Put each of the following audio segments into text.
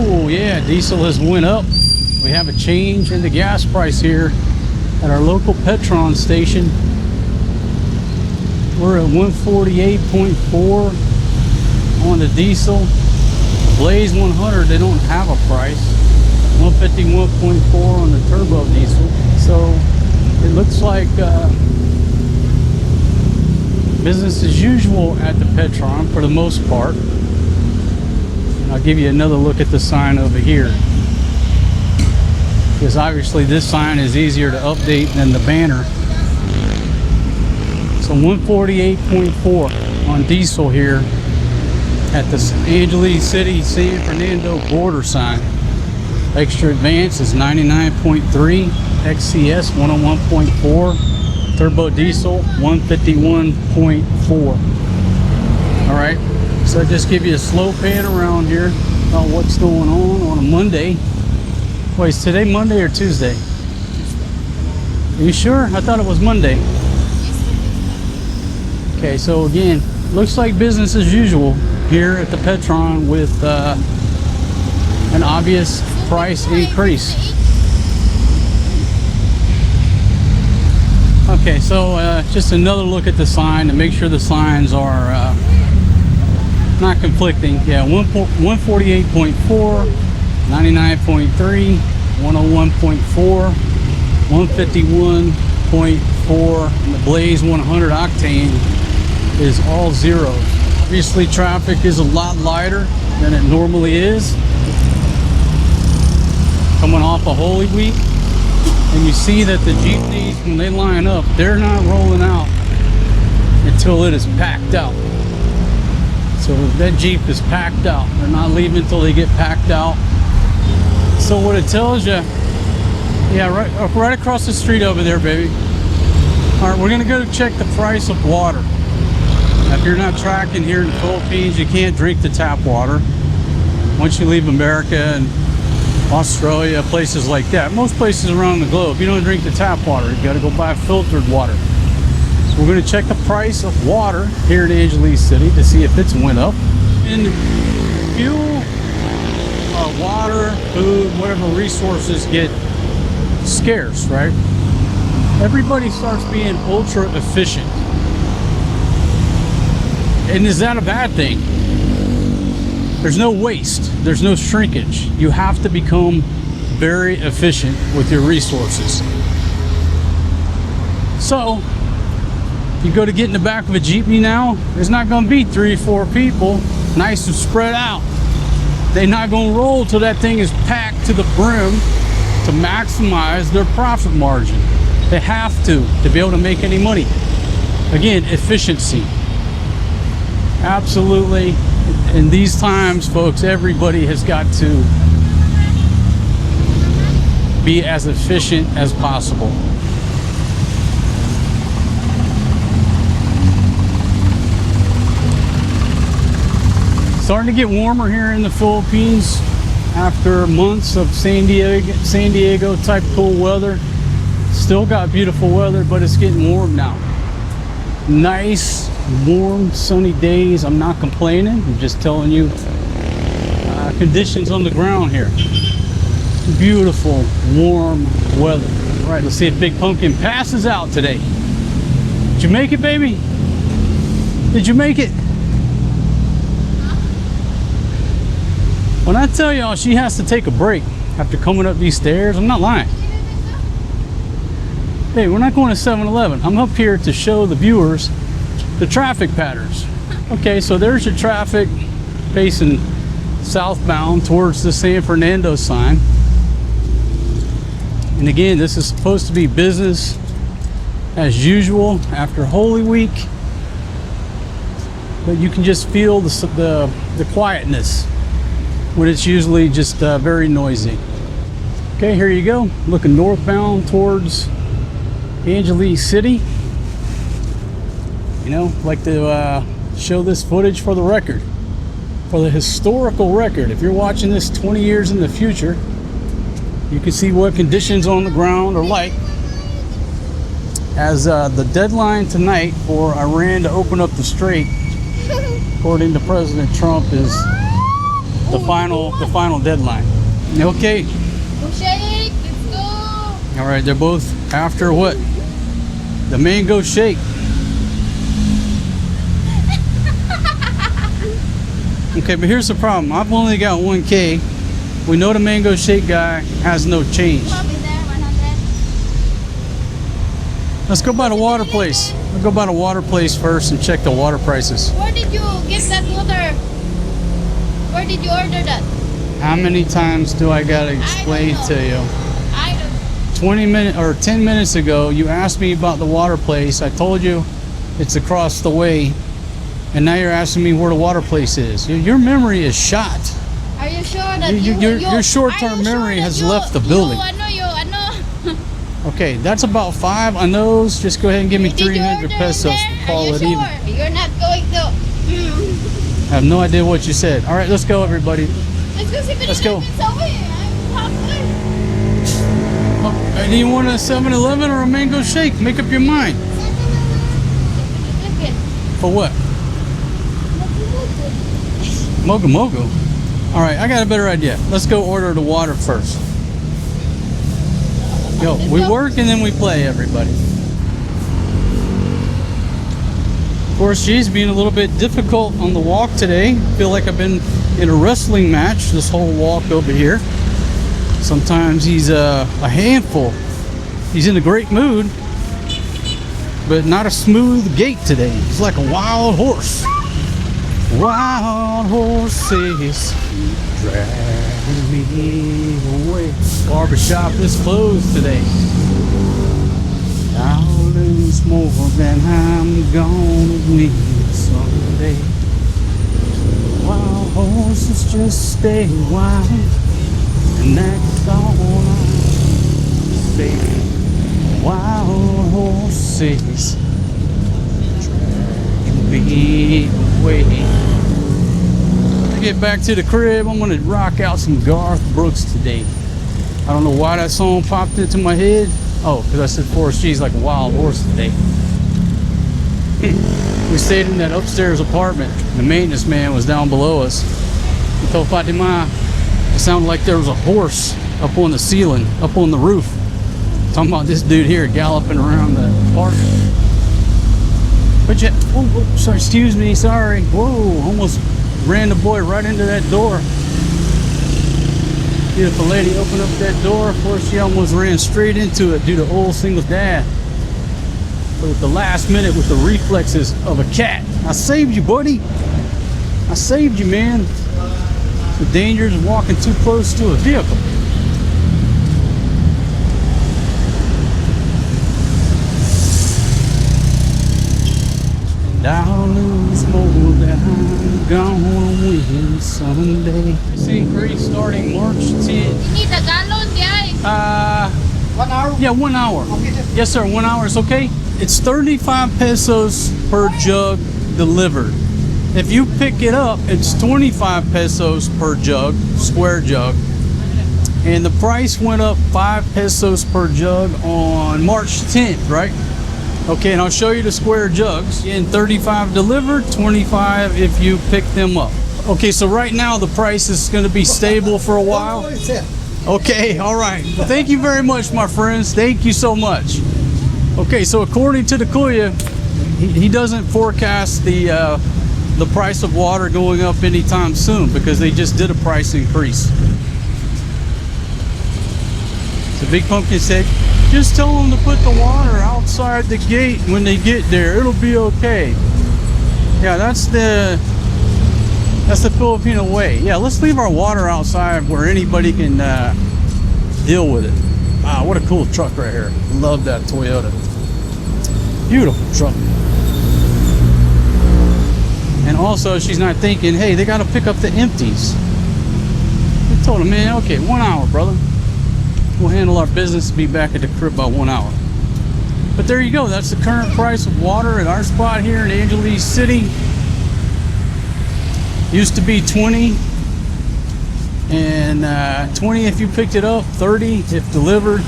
fuel. Yeah, diesel has went up. We have a change in the gas price here at our local Petron station. We're at 148.4 on the diesel. Blaze 100, they don't have a price. 151.4 on the turbo diesel. So it looks like business as usual at the Petron for the most part. And I'll give you another look at the sign over here, because obviously this sign is easier to update than the banner. So 148.4 on diesel here at the Angeles City San Fernando border sign. Extra advance is 99.3, XCS 101.4, turbo diesel 151.4. All right, so I just give you a slow pan around here about what's going on a Monday. Wait, is today Monday or Tuesday? Are you sure? I thought it was Monday. Okay, so again, looks like business as usual here at the Petron with an obvious price increase. Okay, so just another look at the sign to make sure the signs are not conflicting. Yeah, 148.4, 99.3, 101.4, 151.4, and the Blaze 100 octane is all zeros. Obviously traffic is a lot lighter than it normally is coming off a Holy Week, and you see that the jeepneys, when they line up, they're not rolling out until it is packed out. So that Jeep is packed out. They're not leaving until they get packed out. So what it tells you, yeah, right across the street over there, baby. All right, we're gonna go check the price of water. Now, if you're not tracking here in the Philippines, you can't drink the tap water. Once you leave America and Australia, places like that, most places around the globe, you don't drink the tap water. You gotta go buy filtered water. So we're gonna check the price of water here in Angeles City to see if it's went up. And fuel, water, food, whatever resources get scarce, right? Everybody starts being ultra efficient. And is that a bad thing? There's no waste, there's no shrinkage. You have to become very efficient with your resources. So, you go to get in the back of a jeepney now, there's not gonna be 3 or 4 people, nice and spread out. They're not gonna roll till that thing is packed to the brim to maximize their profit margin. They have to be able to make any money. Again, efficiency. Absolutely. In these times, folks, everybody has got to be as efficient as possible. Starting to get warmer here in the Philippines after months of San Diego type cool weather. Still got beautiful weather, but it's getting warm now. Nice, warm, sunny days. I'm not complaining. I'm just telling you conditions on the ground here. Beautiful, warm weather. All right, let's see if Big Pumpkin passes out today. Did you make it, baby? Did you make it? When I tell y'all she has to take a break after coming up these stairs, I'm not lying. Hey, we're not going to 7-Eleven. I'm up here to show the viewers the traffic patterns. Okay, so there's your traffic facing southbound towards the San Fernando sign. And again, this is supposed to be business as usual after Holy Week. But you can just feel the quietness when it's usually just very noisy. Okay, here you go. Looking northbound towards Angeles City. You know, like to show this footage for the record, for the historical record. If you're watching this 20 years in the future, you can see what conditions on the ground are like. As the deadline tonight for Iran to open up the strait, according to President Trump, is the final deadline. Okay. Go shake. Let's go. All right, they're both after what? The mango shake. Okay, but here's the problem. I've only got 1K. We know the mango shake guy has no change. Probably there, 100. Let's go by the water place. We'll go by the water place first and check the water prices. Where did you get that water? Where did you order that? How many times do I gotta explain to you? I don't. 20 minutes or 10 minutes ago, you asked me about the water place. I told you it's across the way, and now you're asking me where the water place is. Your memory is shot. Are you sure that Your short-term memory has left the building. I know. Okay, that's about 5 on those. Just go ahead and give me Did you 300 order pesos there? to call Are you it sure? even. You're not going to. I have no idea what you said. All right, let's go, everybody. Let's go see Let's go. I'm hungry. Do you want a 7-Eleven or a mango shake? Make up your mind. For what? Mogu Mogu. All right, I got a better idea. Let's go order the water first. Yo, we work and then we play, everybody. Of course, she's being a little bit difficult on the walk today. Feel like I've been in a wrestling match this whole walk over here. Sometimes he's a handful. He's in a great mood, but not a smooth gait today. He's like a wild horse. Wild horses drag me away. Barbershop is closed today. I'll lose more than I'm gonna win someday. Wild horses just stay wild, and that's all I say. Wild horses drag me away. When I get back to the crib, I'm gonna rock out some Garth Brooks today. I don't know why that song popped into my head. Oh, because I said Forrest G's like a wild horse today. We stayed in that upstairs apartment. The maintenance man was down below us. He told Fatima it sounded like there was a horse up on the ceiling, up on the roof. Talking about this dude here galloping around the apartment. But yeah, oh, sorry, excuse me, sorry. Whoa, almost ran the boy right into that door. Beautiful lady opened up that door. Of course, she almost ran straight into it due to old single dad. But at the last minute, with the reflexes of a cat, I saved you, buddy. I saved you, man. The dangers of walking too close to a vehicle. And I'll lose more than I'm gonna win someday. This increase starting March 10th. You need a gallon, guys. 1 hour? Yeah, 1 hour. Okay. Yes, sir, 1 hour is okay. It's 35 pesos per jug delivered. If you pick it up, it's 25 pesos per jug, square jug. And the price went up 5 pesos per jug on March 10th, right? Okay, and I'll show you the square jugs. Again, 35 delivered, 25 if you pick them up. Okay, so right now the price is going to be stable for a while. Okay, all right. Well, thank you very much, my friends. Thank you so much. Okay, so according to the Kuya, he doesn't forecast the price of water going up anytime soon because they just did a price increase. The Big Pumpkin said, just tell them to put the water outside the gate when they get there. It'll be okay. Yeah, that's the Filipino way. Yeah, let's leave our water outside where anybody can deal with it. Wow, what a cool truck right here. Love that Toyota. Beautiful truck. And also, she's not thinking, hey, they got to pick up the empties. I told him, man, okay, 1 hour, brother. We'll handle our business and be back at the crib by 1 hour. But there you go. That's the current price of water at our spot here in Angeles City. Used to be 20. And 20 if you picked it up, 30 if delivered.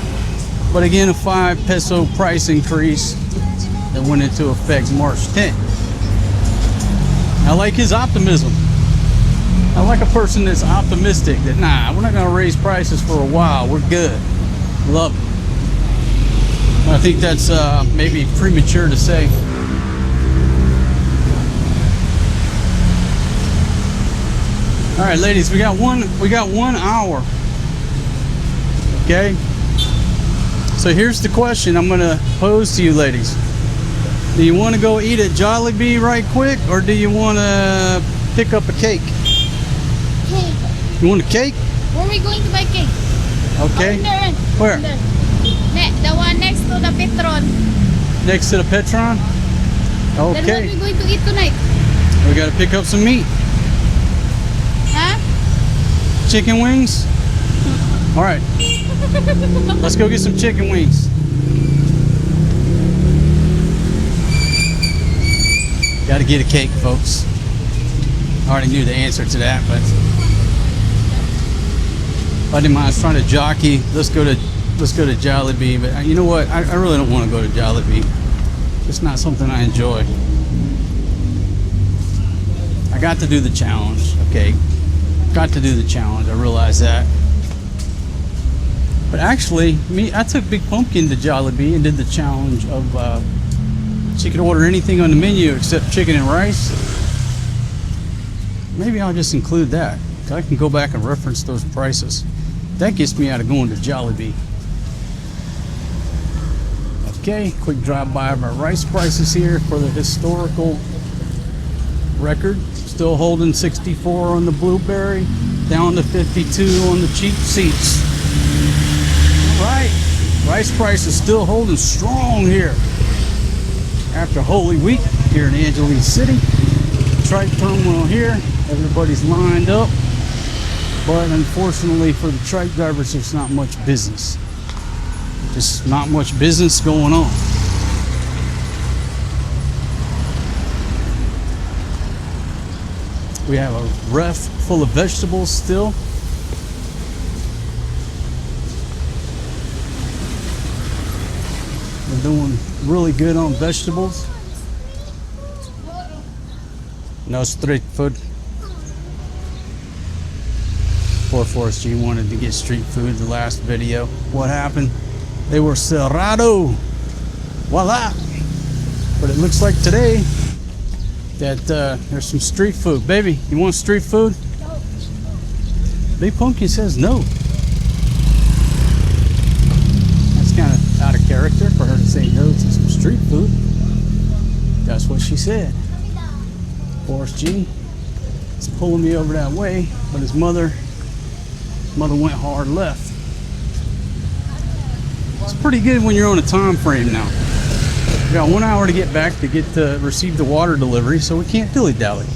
But again, a 5 peso price increase that went into effect March 10th. I like his optimism. I like a person that's optimistic that, nah, we're not going to raise prices for a while. We're good. Love it. I think that's maybe premature to say. All right, ladies, we got 1 hour. Okay. So here's the question I'm going to pose to you, ladies. Do you want to go eat at Jollibee right quick, or do you want to pick up a cake? Cake. You want a cake? Where are we going to buy cake? Okay. Oh, there. Where? There. The one next to the Petron. Next to the Petron? Then what are Okay. we going to eat tonight? We got to pick up some meat. Huh? Chicken wings? All right. Let's go get some chicken wings. Got to get a cake, folks. I already knew the answer to that, but buddy of mine's trying to jockey. Let's go to Jollibee, but you know what? I really don't want to go to Jollibee. It's not something I enjoy. I got to do the challenge, okay? Got to do the challenge. I realize that. But actually, I took Big Pumpkin to Jollibee and did the challenge of she could order anything on the menu except chicken and rice. Maybe I'll just include that. I can go back and reference those prices. That gets me out of going to Jollibee. Okay, quick drive-by of our rice prices here for the historical record. Still holding 64 on the blueberry, down to 52 on the cheap seats. All right, rice price is still holding strong here. After Holy Week here in Angeles City. Trike terminal here, everybody's lined up. But unfortunately for the trike drivers, there's not much business. Just not much business going on. We have a ref full of vegetables still. We're doing really good on vegetables. No street food. Poor Forrest G wanted to get street food the last video. What happened? They were cerrado. Voila. But it looks like today that there's some street food. Baby, you want street food? No. Big Pumpkin says no. That's kind of out of character for her to say no to some street food. That's what she said. Forrest G is pulling me over that way, but his mother went hard left. It's pretty good when you're on a time frame now. We got 1 hour to get back to receive the water delivery, so we can't dilly-dally.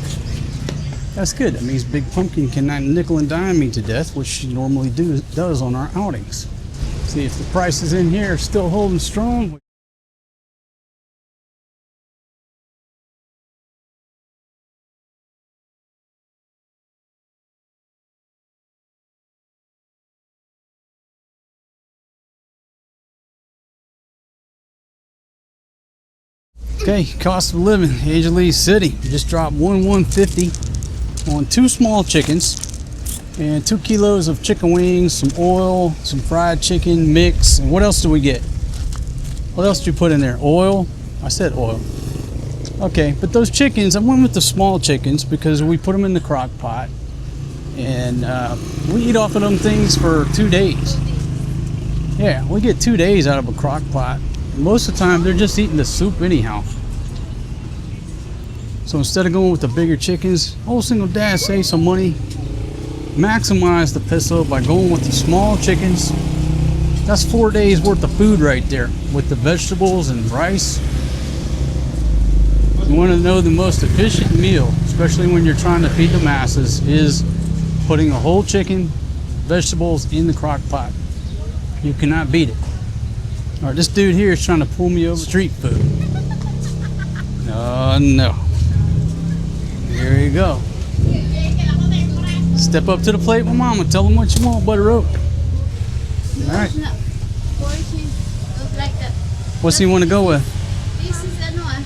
That's good. That means Big Pumpkin cannot nickel and dime me to death, which she normally does on our outings. See if the prices in here are still holding strong. Okay, cost of living, Angeles City. Just dropped $150 on 2 small chickens and 2 kilos of chicken wings, some oil, some fried chicken mix. And what else do we get? What else did you put in there? Oil? I said oil. Okay, but those chickens, I went with the small chickens because we put them in the crock pot and we eat off of them things for 2 days. Yeah, we get 2 days out of a crock pot. Most of the time, they're just eating the soup anyhow. So instead of going with the bigger chickens, old single dad save some money, maximize the peso by going with the small chickens. That's 4 days worth of food right there with the vegetables and rice. You want to know the most efficient meal, especially when you're trying to feed the masses, is putting a whole chicken, vegetables in the crock pot. You cannot beat it. All right, this dude here is trying to pull me over street food. No. Here you go. Step up to the plate with mama. Tell them what you want, butter oak. All right. What's he want to go with? This is ano ah.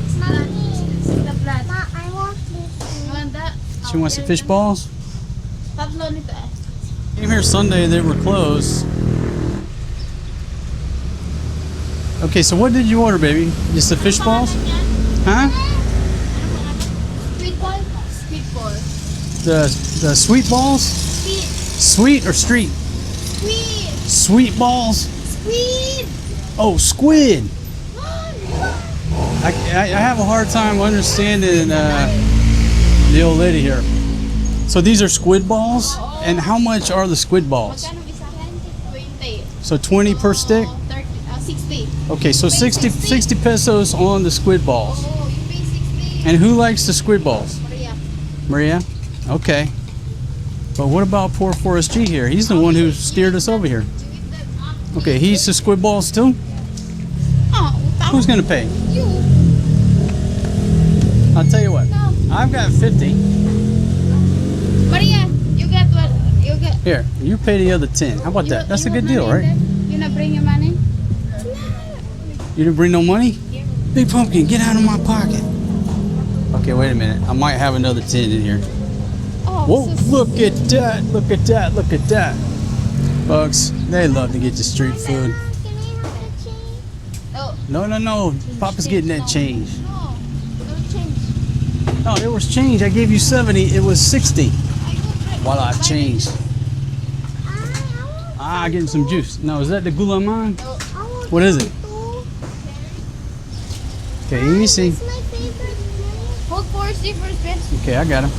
It's not it's the flat. I want this. You want that? She She wants the fish balls. Tatlo nito eh. Came here Sunday, they were closed. Okay, so what did you order, baby? Just the fish balls? Huh? Sweet ball? Sweet ball. The sweet balls? Sweet. Sweet or street? Sweet. Sweet balls? Sweet. Oh, squid. I have a hard time understanding the old lady here. So these are squid balls? And how much are the squid balls? Magkano isa yan? 20. So 20 per stick? 30, 60. Okay, so 60 pesos on the squid balls. Oh, you pay 60. And who likes the squid balls? Maria. Maria? Okay. But what about poor Forrest G here? He's the one who steered us over here. Okay, he eats the squid balls too? Oh, Who's gonna pay? you. I'll tell you what. No. I've got 50. Maria, you get what? You get. Here, you pay the other 10. How about that? That's a good deal, right? You not bring your money? You didn't bring no money? Big Pumpkin, get out of my pocket. Okay, wait a minute. I might have another 10 in here. Oh, Whoa, so look at that. Look at that. Look at that. Folks, they love to get the street food. Oh, No. Papa's getting that change. no. No change. No, there was change. I gave you 70. It was 60. I go While I changed. Ah, getting some juice. No, is that the gulaman? What is it? Okay, easy. Hold for first, Ben. Okay, I got him.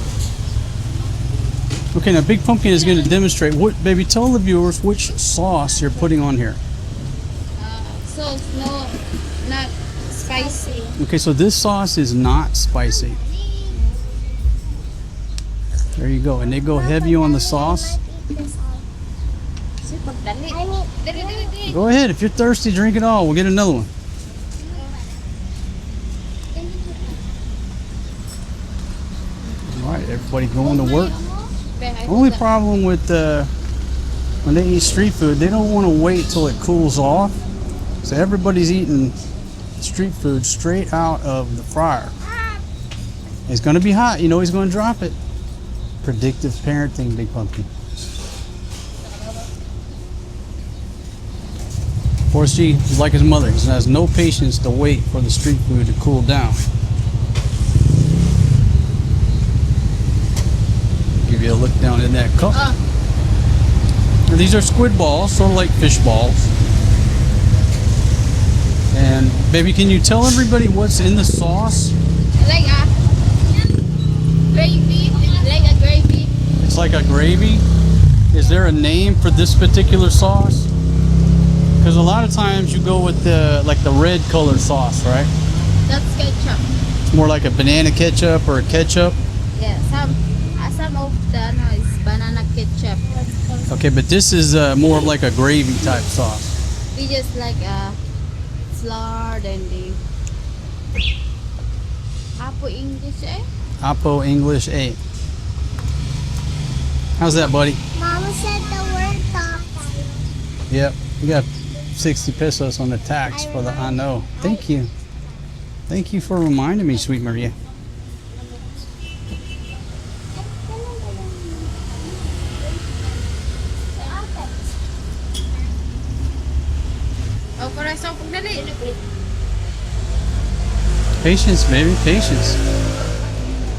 Okay, now Big Pumpkin is going to demonstrate. What, baby, tell the viewers which sauce you're putting on here. Sauce, no, not spicy. Okay, so this sauce is not spicy. There you go. And they go heavy on the sauce. Dali. Go ahead. If you're thirsty, drink it all. We'll get another one. All right, everybody going to work. Only problem with when they eat street food, they don't want to wait till it cools off. So everybody's eating street food straight out of the fryer. It's going to be hot. You know he's going to drop it. Predictive parenting, Big Pumpkin. Forrest G is like his mother. He has no patience to wait for the street food to cool down. Give you a look down in that cup. Now, these are squid balls, sort of like fish balls. And baby, can you tell everybody what's in the sauce? Like a gravy. Like a gravy. It's like a gravy. Is there a name for this particular sauce? Because a lot of times you go with the red colored sauce, right? That's ketchup. It's more like a banana ketchup or a ketchup. Yeah, some of the is banana ketchup. Okay, but this is more of like a gravy type sauce. We just like flour and the Apo English, eh? Apo English 8. How's that, buddy? Mama said the word taco. Yep, we got 60 pesos on the tax for the I know. Thank you. Thank you for reminding me, sweet Maria. Oh, corazón, pagdali. Patience, baby, patience.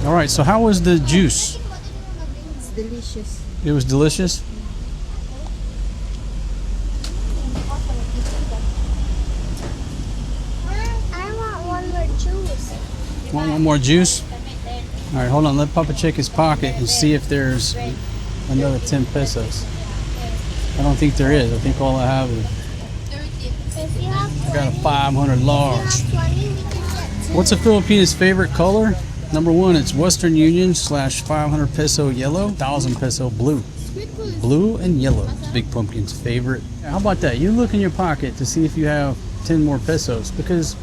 All right, so how was the juice? It's delicious. It was delicious. I want one more juice. Want one more juice? All right, hold on. Let Papa check his pocket and see if there's another 10 pesos. I don't think there is. I think all I have is 30. If you have I got a 500 large. 20, we can get What's a Filipino's favorite color? Number one, it's Western Union / 500 peso yellow, 1,000 peso blue. Blue and yellow is Big Pumpkin's favorite. How about that? You look in your pocket to see if you have 10 more pesos. Because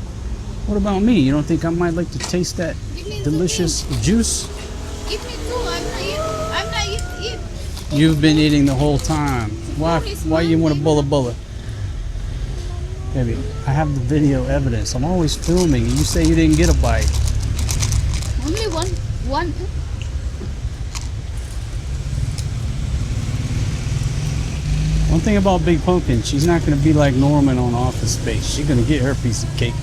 what about me? You don't think I might like to taste that delicious juice? Give me two. I'm not used to eat. You've been eating the whole time. Why you want a bulla? Baby, I have the video evidence. I'm always filming and you say you didn't get a bite. Only one. One thing about Big Pumpkin, she's not going to be like Norman on Office Space. She's going to get her piece of cake.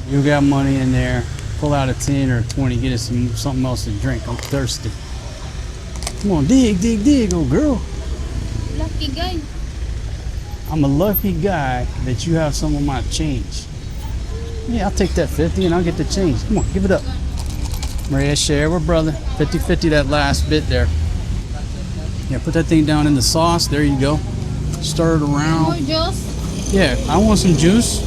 You got money in there. Pull out a 10 or a 20. Get us something else to drink. I'm thirsty. Come on, dig, dig, dig, old girl. Lucky guy. I'm a lucky guy that you have some of my change. Yeah, I'll take that 50 and I'll get the change. Come on, give it up. Maria, share with brother. 50-50 that last bit there. Yeah, put that thing down in the sauce. There you go. Stir it More around. juice. Yeah, I want some juice.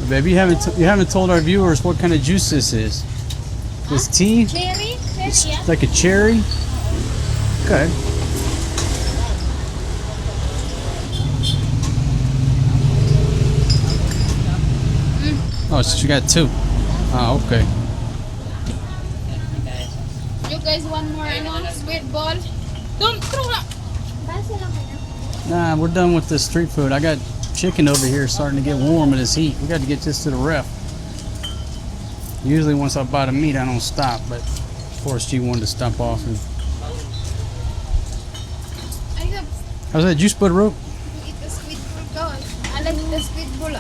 Baby, you haven't told our viewers what kind of juice this is. This tea? Cherry? It's Cherry, yeah. like a cherry. Okay. Oh, so you got two. Oh, okay. You guys want more sweet ball? Don't throw that. Nah, we're done with the street food. I got chicken over here starting to get warm in this heat. We got to get this to the ref. Usually once I buy the meat, I don't stop, but of course she wanted to stop off. And I have how's that juice butter rope? to eat the sweet ball. I like the sweet ball.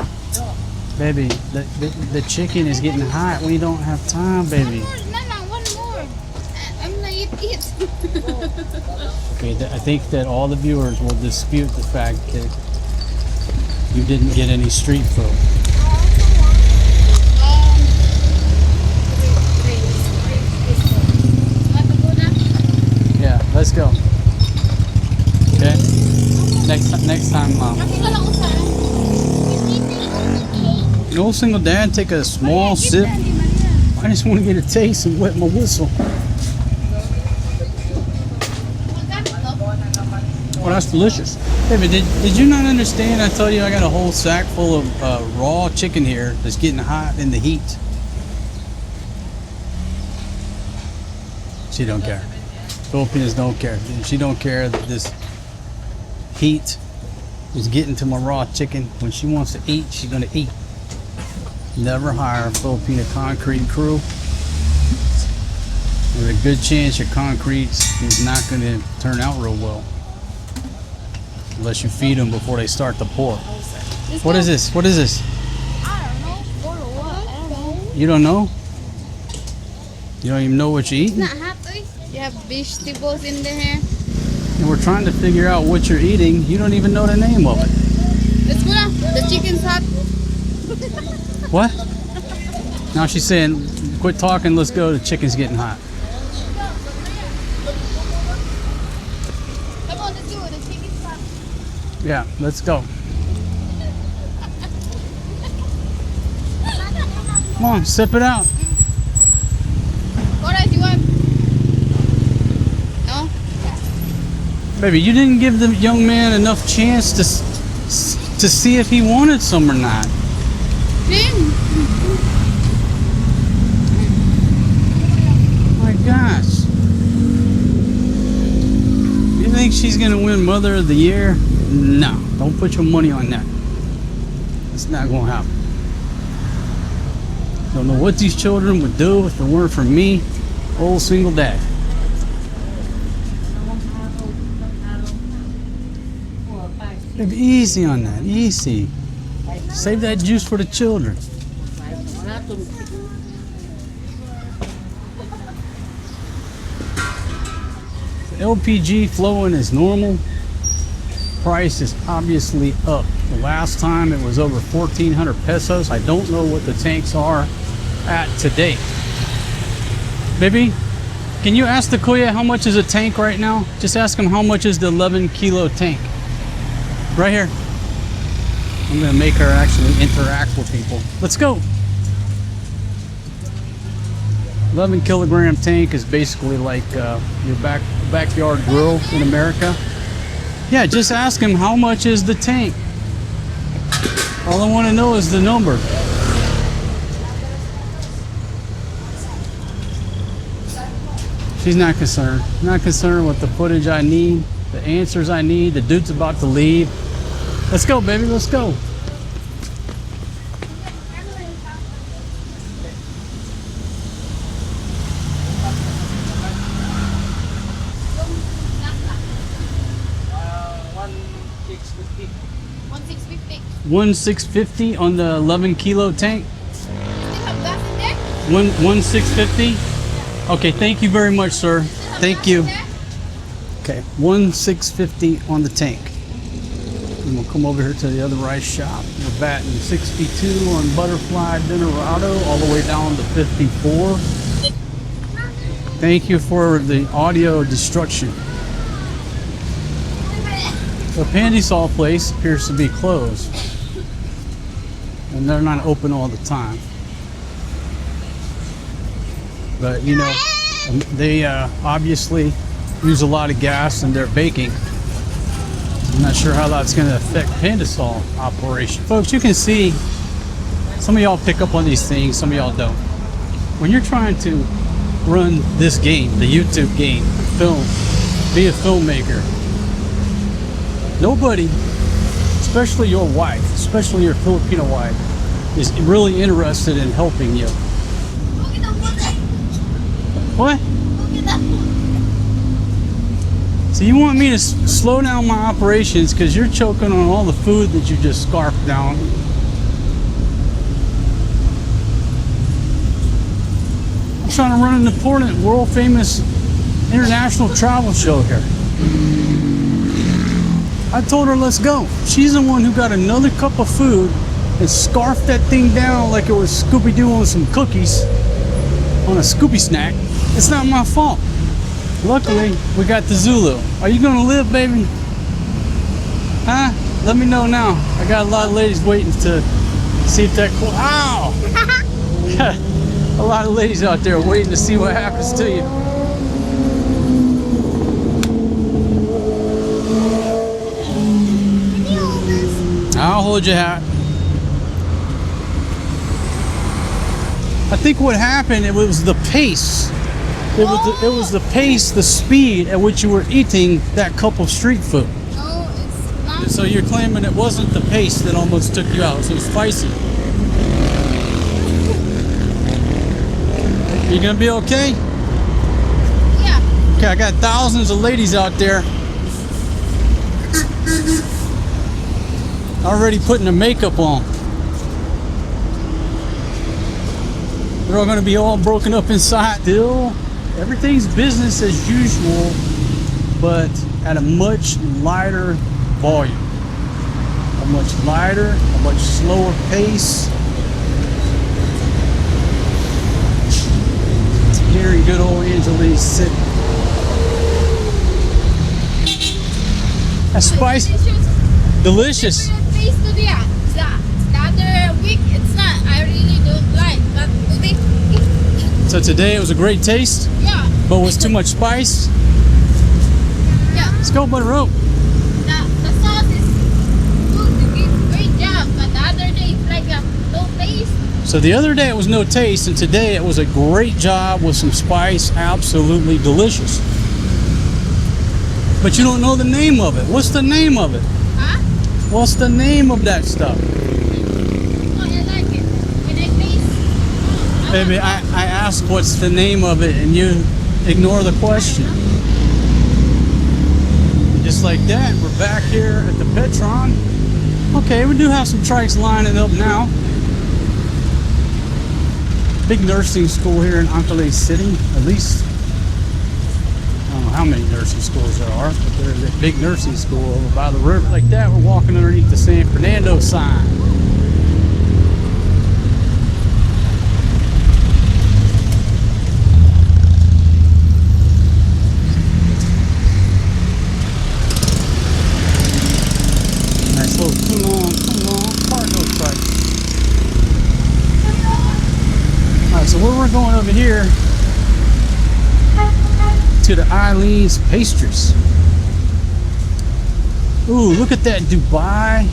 Baby, the chicken is getting hot. We don't have time, baby. One more. I'm gonna eat it. Okay, I think that all the viewers will dispute the fact that you didn't get any street food. Yeah, let's go. Okay. Next time, Mom. No single dad, take a small sip. I just want to get a taste and wet my whistle. Oh, that's delicious. Baby, did you not understand? I told you I got a whole sack full of raw chicken here that's getting hot in the heat. She don't care. Filipinos don't care. She don't care that this heat is getting to my raw chicken. When she wants to eat, she's gonna eat. Never hire a Filipino concrete crew. There's a good chance your concrete is not gonna turn out real well. Unless you feed them before they start to pour. What is this? What is this? I don't know. You don't know? You don't even know what you're eating? It's not hot, eh? You have vegetables in there. And we're trying to figure out what you're eating. You don't even know the name of it. Let's go now. The chicken's hot. What? Now she's saying, quit talking, let's go, the chicken's getting hot. Come on, let's go. The chicken's hot. Yeah, let's go. Come on, sip it out. What else you want? No? Baby, you didn't give the young man enough chance to see if he wanted some or not. Jim. My gosh. You think she's gonna win Mother of the Year? No, don't put your money on that. It's not gonna happen. Don't know what these children would do if it weren't for me, old single dad. Baby, easy on that, easy. Save that juice for the children. The LPG flowing is normal. Price is obviously up. The last time it was over 1,400 pesos. I don't know what the tanks are at today. Baby, can you ask the Kuya how much is a tank right now? Just ask him how much is the 11 kilo tank. Right here. I'm gonna make her actually interact with people. Let's go. 11 kilogram tank is basically like your backyard grill in America. Yeah, just ask him how much is the tank. All I want to know is the number. She's not concerned. Not concerned with the footage I need, the answers I need. The dude's about to leave. Let's go, baby. Let's go. 1,650 on the 11 kilo tank. Still have gas in there? 1,650. Okay, thank you very much, sir. Thank you. Okay, 1,650 on the tank. And we'll come over here to the other rice shop. We're batting 62 on Butterfly Dinerado, all the way down to 54. Thank you for the audio destruction. The Pandysol place appears to be closed, and they're not open all the time. But you know, they obviously use a lot of gas in their baking. I'm not sure how that's going to affect Pandysol operation. Folks, you can see some of y'all pick up on these things, some of y'all don't. When you're trying to run this game, the YouTube game, film, be a filmmaker, nobody, especially your wife, especially your Filipino wife, is really interested in helping you. What? So you want me to slow down my operations because you're choking on all the food that you just scarfed down. I'm trying to run an important, world famous international travel show here. I told her let's go. She's the one who got another cup of food and scarfed that thing down like it was Scooby-Doo on some cookies on a Scooby snack. It's not my fault. Luckily, we got the Zulu. Are you gonna live, baby? Huh? Let me know now. I got a lot of ladies waiting to see if that ow! A lot of ladies out there waiting to see what happens to you. Can you hold this? I'll hold your hat. I think what happened, it was the pace. It was the pace, the speed at which you were eating that cup of street food. No, it's not. So you're claiming it wasn't the pace that almost took you out. So it's spicy. You gonna be okay? Yeah. Okay, I got thousands of ladies out there already putting their makeup on. They're all gonna be all broken up inside. Still, everything's business as usual, but at a much lighter volume. A much lighter, a much slower pace. Here in good old Angeles City. That's spicy. Delicious. Different taste to the other week, it's not. I really don't like. But today, So today it was a great taste, yeah. but was too much spice. Yeah. Let's go, butter rope. The sauce is good. You did great job. But the other day, it's like a no taste. So the other day it was no taste, and today it was a great job with some spice. Absolutely delicious. But you don't know the name of it. What's the name of it? Huh? What's the name of that stuff? Oh, I like it. Can I taste? Baby, I asked what's the name of it, and you ignore the question. Just like that, we're back here at the Petron. Okay, we do have some trikes lining up now. Big nursing school here in Angeles City. At least, I don't know how many nursing schools there are, but there's a big nursing school over by the river. Like that, we're walking underneath the San Fernando sign. Nice little Toulon cargo truck. Alright, so where we're going over here to the Lailen's Pastries. Ooh, look at that Dubai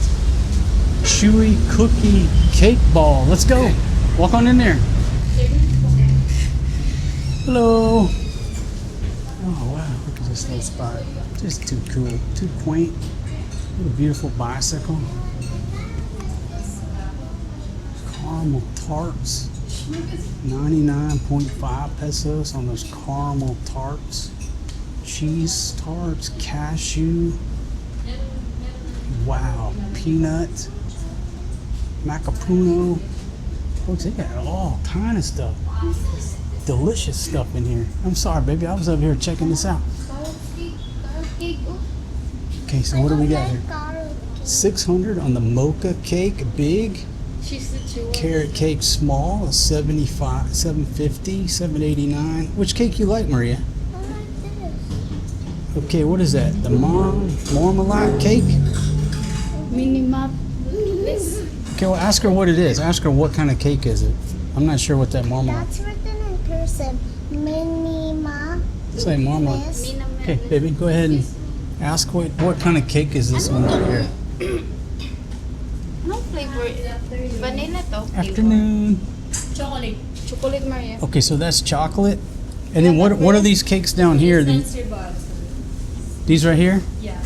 chewy cookie cake ball. Let's go. Walk on in there. Hello. Oh wow, look at this little spot. Just too cool, too quaint. What a beautiful bicycle. Caramel tarts. 99.5 pesos on those caramel tarts. Cheese tarts, cashew. Wow, peanut. Macapuno. Folks, they got all kind of stuff. Delicious stuff in here. I'm sorry, baby. I was over here checking this out. Carrot cake. Oh, Okay, so what do we got here? Carrot. 600 on the mocha cake, big. she's the chew. Carrot cake, small, 75, 750, 789. Which cake you like, Maria? I like this. Okay, what is that? The marmalade cake? Mini map. This. Okay, well, ask her what it is. Ask her what kind of cake is it. I'm not sure what that marmalade. That's written in cursive. Minima. Say marmalade. Miss. Okay, baby, go ahead and ask what kind of cake is this one right here. Anong flavor? Vanilla to. Afternoon. Chocolate. Chocolate, Maria. Okay, so that's chocolate. And then what are these cakes down here? Sanserbal. These right here? Yeah.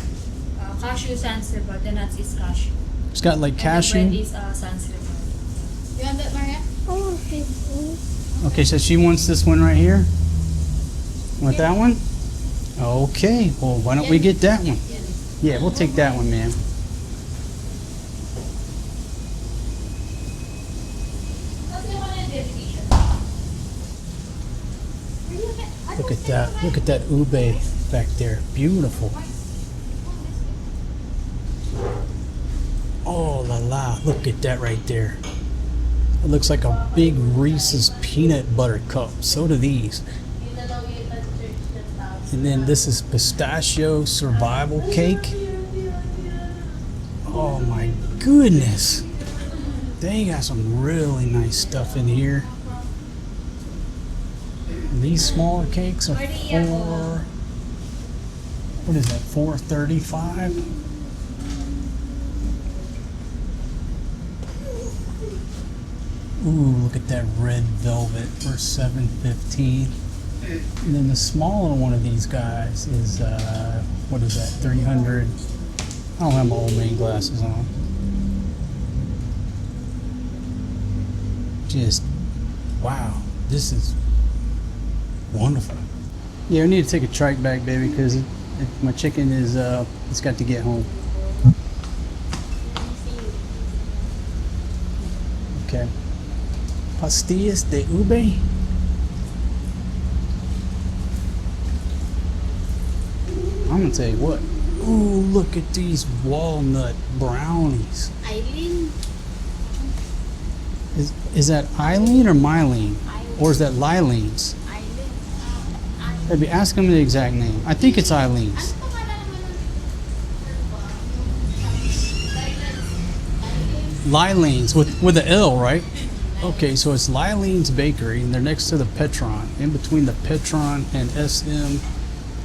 Cashew sanserbal. The nuts is cashew. It's got like And cashew. the bread is sanserbal. You want that, Maria? I want 50. Okay, so she wants this one right here. Want that one? Okay, well, why don't we get that one? Yeah, we'll take that one, man. Look at that. Look at that ube back there. Beautiful. Oh la la. Look at that right there. It looks like a big Reese's peanut butter cup. So do these. And then this is pistachio survival cake. Oh my goodness. They got some really nice stuff in here. And these smaller cakes are what is that, $4.35? Ooh, look at that red velvet for $7.15. And then the smaller one of these guys is, what is that, 300? I don't have my old main glasses on. Just, wow, this is wonderful. Yeah, I need to take a trike back, baby, because my chicken is, it's got to get home. Okay. Pastillas de ube. I'm gonna tell you what. Ooh, look at these walnut brownies. Lailen. Is that Eileen or Mylene? Or is that Lailen's? Maybe ask him the exact name. I think it's Eileen's. Lailen's with the L, right? Okay, so it's Lailen's Bakery, and they're next to the Petron, in between the Petron and SM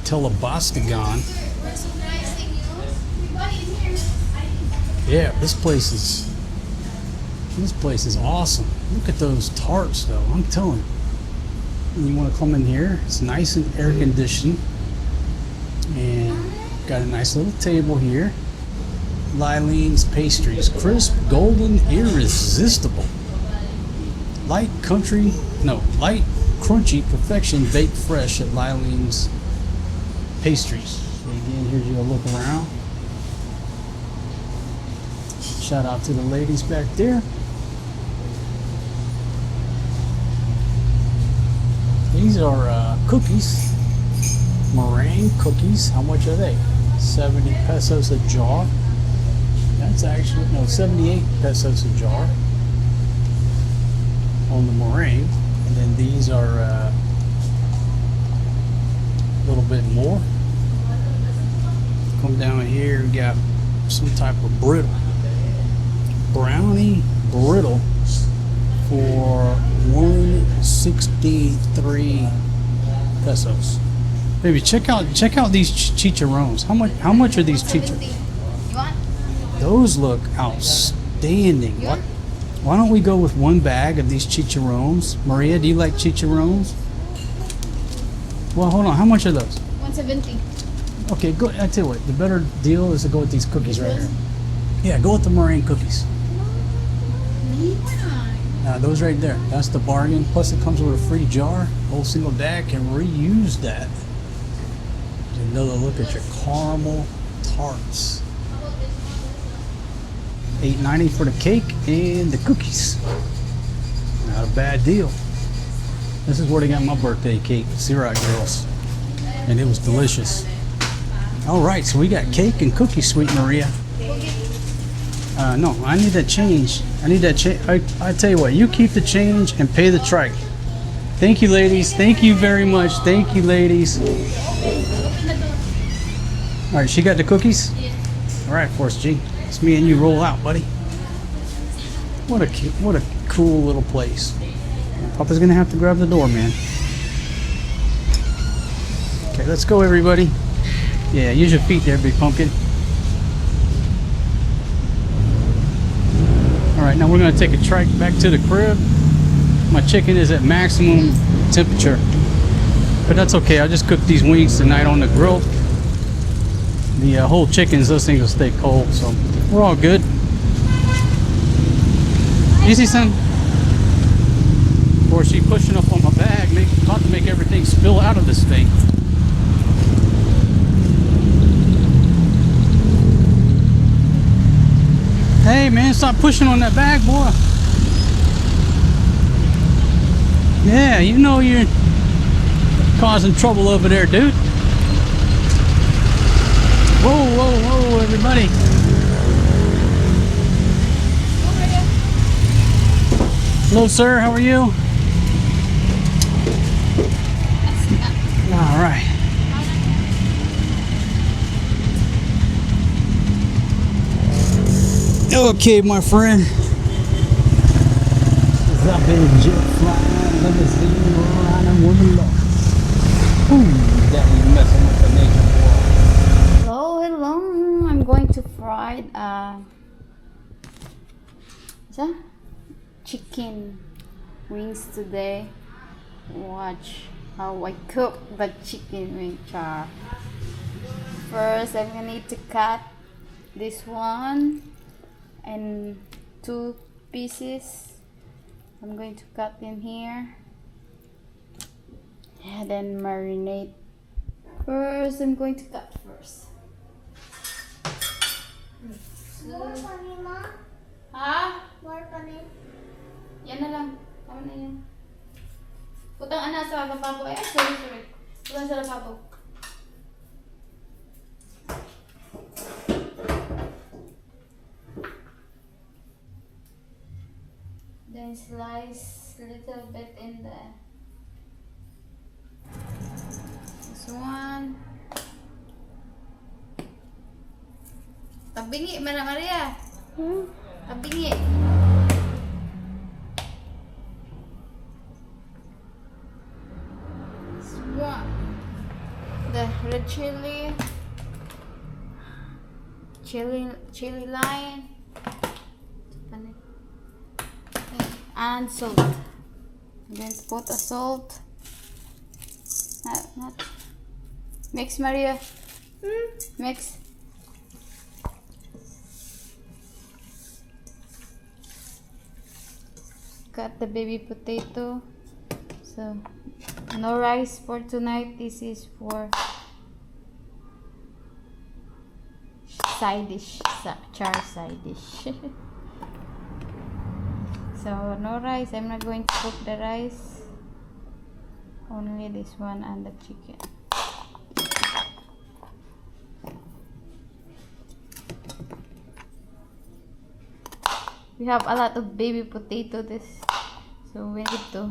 Telebastigan. Yeah, this place is awesome. Look at those tarts, though. I'm telling you. And you want to come in here? It's nice and air conditioned, and got a nice little table here. Lailen's Pastries, crisp, golden, irresistible. Light crunchy perfection, baked fresh at Lailen's Pastries. So again, here's your look around. Shout out to the ladies back there. These are cookies, meringue cookies. How much are they? 70 pesos a jar. That's actually, no, 78 pesos a jar on the meringue. And then these are a little bit more. Come down here, we got some type of brittle. Brownie brittle for 163 pesos. Baby, check out these chicharrones. How much are these chicharrones? You want? Those look outstanding. Why don't we go with one bag of these chicharrones? Maria, do you like chicharrones? Well, hold on. How much are those? 170. Okay, go. I tell you what. The better deal is to go with these cookies right here. Yeah, go with the meringue cookies. Those right there. That's the bargain. Plus, it comes with a free jar. Whole single dad can reuse that. Another look at your caramel tarts. $8.90 for the cake and the cookies. Not a bad deal. This is where they got my birthday cake, Syrup Girls, and it was delicious. All right, so we got cake and cookies, Sweet Maria. No, I need that change. I need that change. I tell you what, you keep the change and pay the trike. Thank you, ladies. Thank you very much. Thank you, ladies. All right, she got the cookies? All right, Force G. It's me and you. Roll out, buddy. What a cool little place. Papa's gonna have to grab the door, man. Okay, let's go, everybody. Yeah, use your feet there, big pumpkin. All right, now we're gonna take a trike back to the crib. My chicken is at maximum temperature, but that's okay. I'll just cook these wings tonight on the grill. The whole chickens, those things will stay cold, so we're all good. Easy, son. Or she pushing up on my bag, about to make everything spill out of this thing. Hey man, stop pushing on that bag, boy. Yeah, you know you're causing trouble over there, dude. Whoa, whoa, whoa, everybody. Hello, sir, how are you? All right. Okay, my friend. I've been jet flying, let me see you around and woman low. Ooh, that was messing with the nature, boy. Hello, hello. I'm going to fry chicken wings today. Watch how I cook the chicken wing char. First, I'm gonna need to cut this one in 2 pieces. I'm going to cut in here and then marinate. First, I'm going to cut first. More panin, Ma? Ha? More panin? Yan na lang. Tama na yan. Putang ana sa lapabo. Ay, sorry. Putang sa lapabo. Then slice a little bit in this one. Tabingi, Mana Maria. Tabingi. This one. The red chili line. And salt. Then put a salt. Not mix, Maria. Mix. Cut the baby potato. So no rice for tonight. This is for side dish, char side dish. So no rice. I'm not going to cook the rice. Only this one and the chicken. We have a lot of baby potato so we need to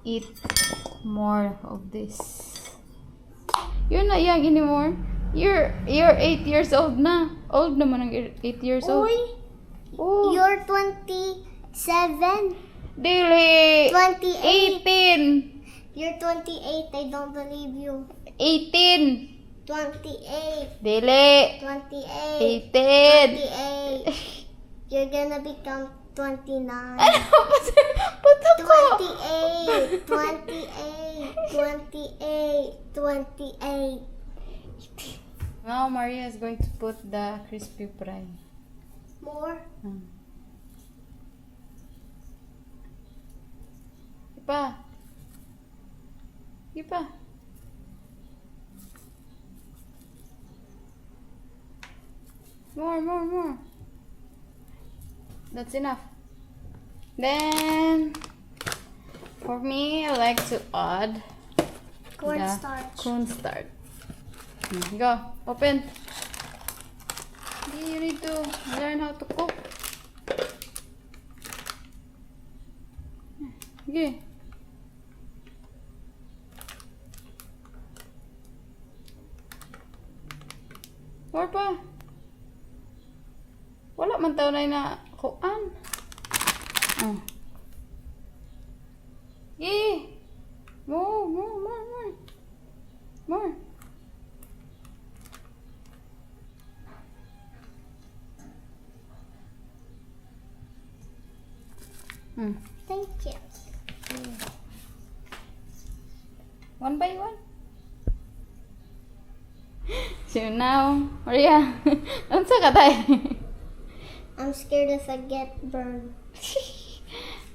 eat more of this. You're not young anymore. You're 8 years old na. Old naman ang 8 years old. Uy, Oh. you're 27. Dili. 28. 18. You're 28. I don't believe you. 18. 28. Dili. 28. 18. 28. You're gonna become 29. Ano? Puto ko. 28. 28. 28. Now Maria is going to put the crispy fry. More? Ipa. Ipa. More. That's enough. Then, for me, I like to add Cornstarch. cornstarch. Go, open. You need to learn how to cook. Okay. More pa. Wala man tayo na kuan. Oh. Yeah. More. More. Thank you. One by one. So now, Maria, unsa ka tayo? I'm scared if I get burned.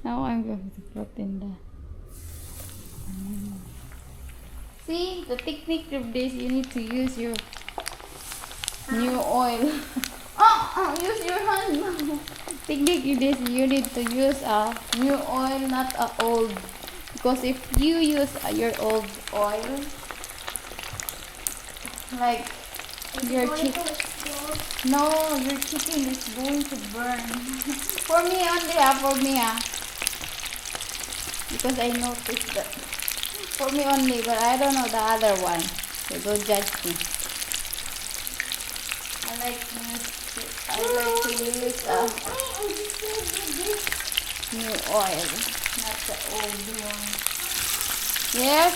Now I'm going to put in the. See, the technique of this, you need to use your new oil. Use your hand. Technique of this, you need to use a new oil, not a old. Because if you use your old oil, like your chicken, no, your chicken is going to burn. For me only, because I noticed that. For me only, but I don't know the other one. So don't judge me. I like to use new oil, not the old one. Yes?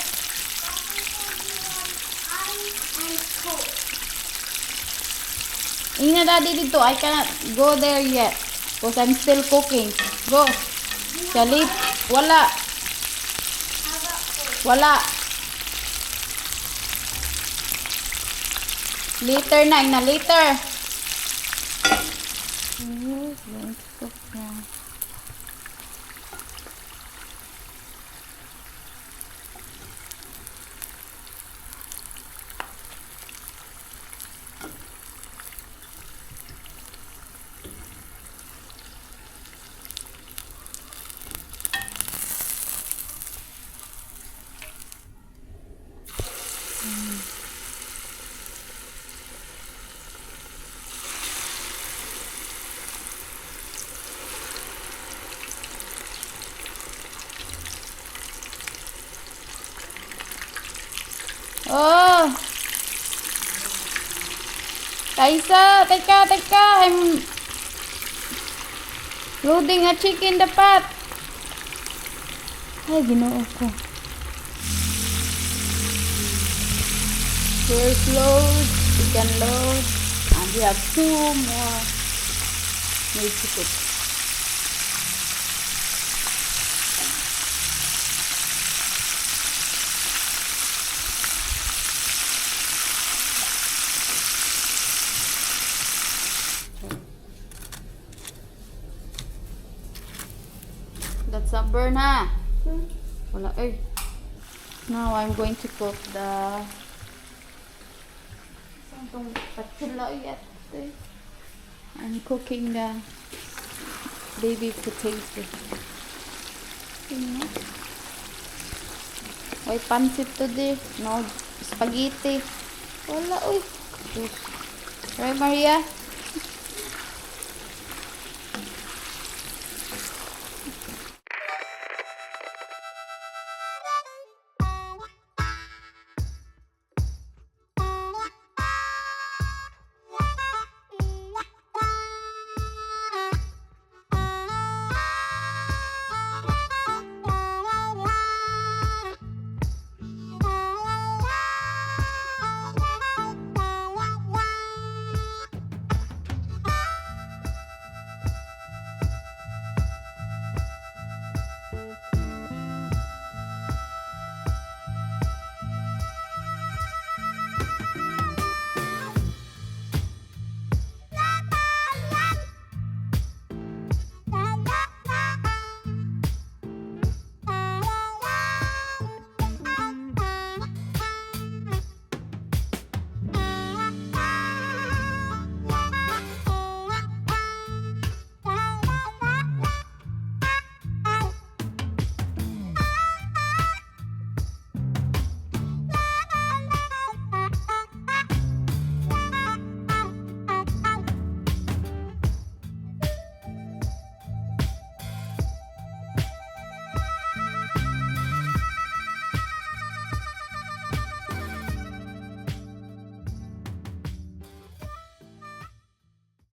Ina daddy dito, I cannot go there yet. Because I'm still cooking. Go. Salip. Wala. Later na, ina later. Yes, going to cook now. Oh! Kaisa, teka, I'm loading a chicken in the pot. Ay, ginoo ko. First load, second load, and we have 2 more need to cook. That's a burn, ha? Wala, eh. Now I'm going to cook the I'm cooking the baby potato. Why pancit today? No spaghetti. Wala, uy. Right, Maria?